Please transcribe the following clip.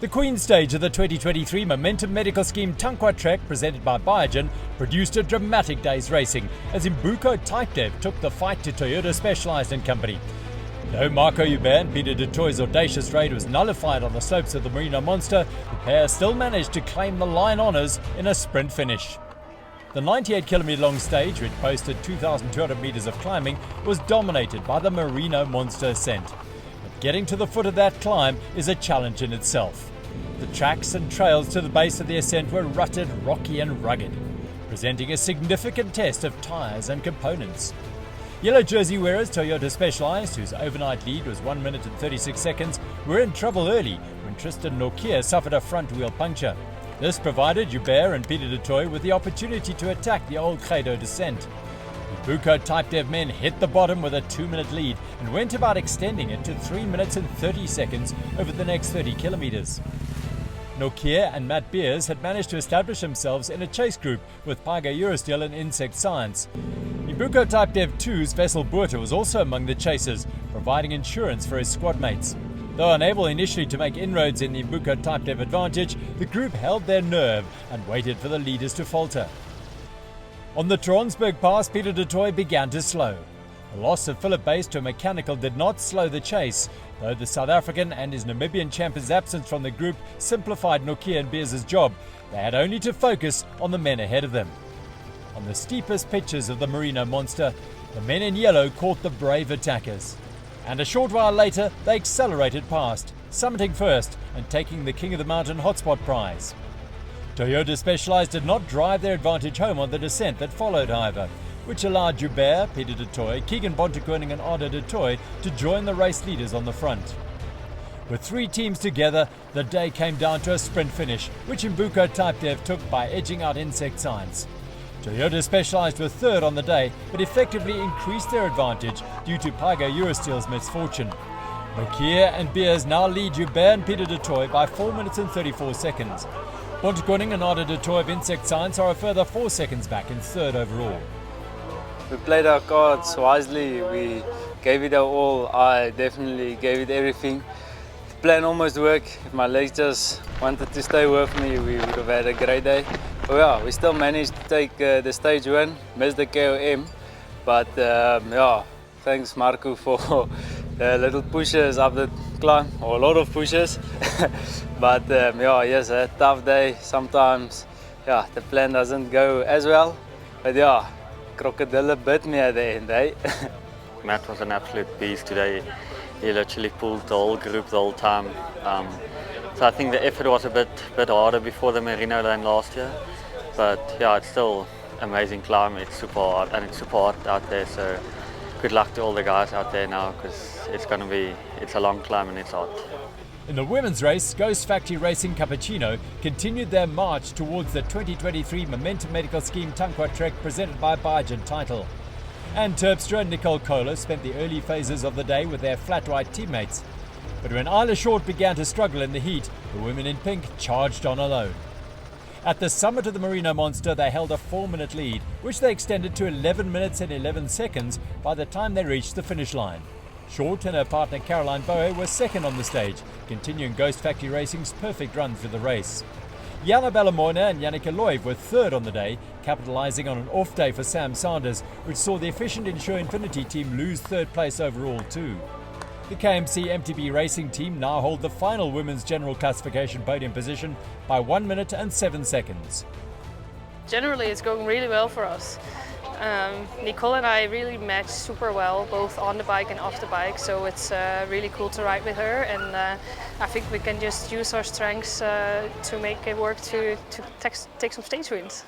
The Queen stage of the 2023 Momentum Medical Scheme Tankwa Trek, presented by Biogen, produced a dramatic day's racing as Imbuko Type Dev took the fight to Toyota Specialized & Company. Though Marco Huber and Peter de Toy's audacious raid was nullified on the slopes of the Merino Monster, the pair still managed to claim the line honours in a sprint finish. The 98-kilometre long stage, which boasted 2,200 metres of climbing, was dominated by the Merino Monster ascent. But getting to the foot of that climb is a challenge in itself. The tracks and trails to the base of the ascent were rutted, rocky and rugged, presenting a significant test of tyres and components. Yellow jersey wearers Toyota Specialized, whose overnight lead was 1 minute and 36 seconds, were in trouble early when Tristan Norkier suffered a front wheel puncture. This provided Hubert and Peter de Toy with the opportunity to attack the Old Credo descent. The Imbuko Type Dev men hit the bottom with a 2-minute lead and went about extending it to 3 minutes and 30 seconds over the next 30 kilometres. Norkier and Matt Beers had managed to establish themselves in a chase group with Paiga Eurosteel and Insect Science. Imbuko Type Dev 2's Vessel Buerter was also among the chasers, providing insurance for his squad mates. Though unable initially to make inroads in the Imbuko Type Dev advantage, the group held their nerve and waited for the leaders to falter. On the Tronsberg Pass, Peter de Toy began to slow. The loss of Philip Base to a mechanical did not slow the chase, though the South African and his Namibian champion's absence from the group simplified Norkier and Beers' job. They had only to focus on the men ahead of them. On the steepest pitches of the Merino Monster, the men in yellow caught the brave attackers. And a short while later, they accelerated past, summiting first and taking the King of the Mountain hotspot prize. Toyota Specialized did not drive their advantage home on the descent that followed, however, which allowed Hubert, Peter de Toy, Keegan Bontekoning and Arda de Toy to join the race leaders on the front. With 3 teams together, the day came down to a sprint finish, which Imbuko Type Dev took by edging out Insect Science. Toyota Specialized were third on the day, but effectively increased their advantage due to Paiga Eurosteel's misfortune. Norkier and Beers now lead Hubert and Peter de Toy by 4 minutes and 34 seconds. Bontekoning and Arda de Toy of Insect Science are a further 4 seconds back in third overall. We played our cards wisely, we gave it our all. I definitely gave it everything. The plan almost worked. If my legs just wanted to stay with me, we would have had a great day. But yeah, we still managed to take the stage win, missed the KOM. But thanks Marco for the little pushes up the climb, or a lot of pushes. But yes, a tough day. Sometimes the plan doesn't go as well. But yeah, crocodile bit me at the end, eh? Matt was an absolute beast today. He literally pulled the whole group the whole time. So I think the effort was a bit harder before the Merino lane last year. But yeah, it's still amazing climb. It's super hard and it's super hot out there. So good luck to all the guys out there now, because it's a long climb and it's hot. In the women's race, Ghost Factory Racing Cappuccino continued their march towards the 2023 Momentum Medical Scheme Tankwa Trek presented by Biogen title. Anne Terpstra and Nicole Kohler spent the early phases of the day with their flat white teammates. But when Isla Short began to struggle in the heat, the women in pink charged on alone. At the summit of the Merino Monster, they held a 4-minute lead, which they extended to 11 minutes and 11 seconds by the time they reached the finish line. Short and her partner Caroline Boe were second on the stage, continuing Ghost Factory Racing's perfect run through the race. Jana Bellamoina and Janneke Loiv were third on the day, capitalising on an off day for Sam Sanders, which saw the efficient Insure Infinity team lose third place overall too. The KMC MTB Racing team now hold the final women's general classification podium position by 1 minute and 7 seconds. Generally it's going really well for us. Nicole and I really match super well, both on the bike and off the bike, so it's really cool to ride with her, and I think we can just use our strengths to make it work to take some stage wins.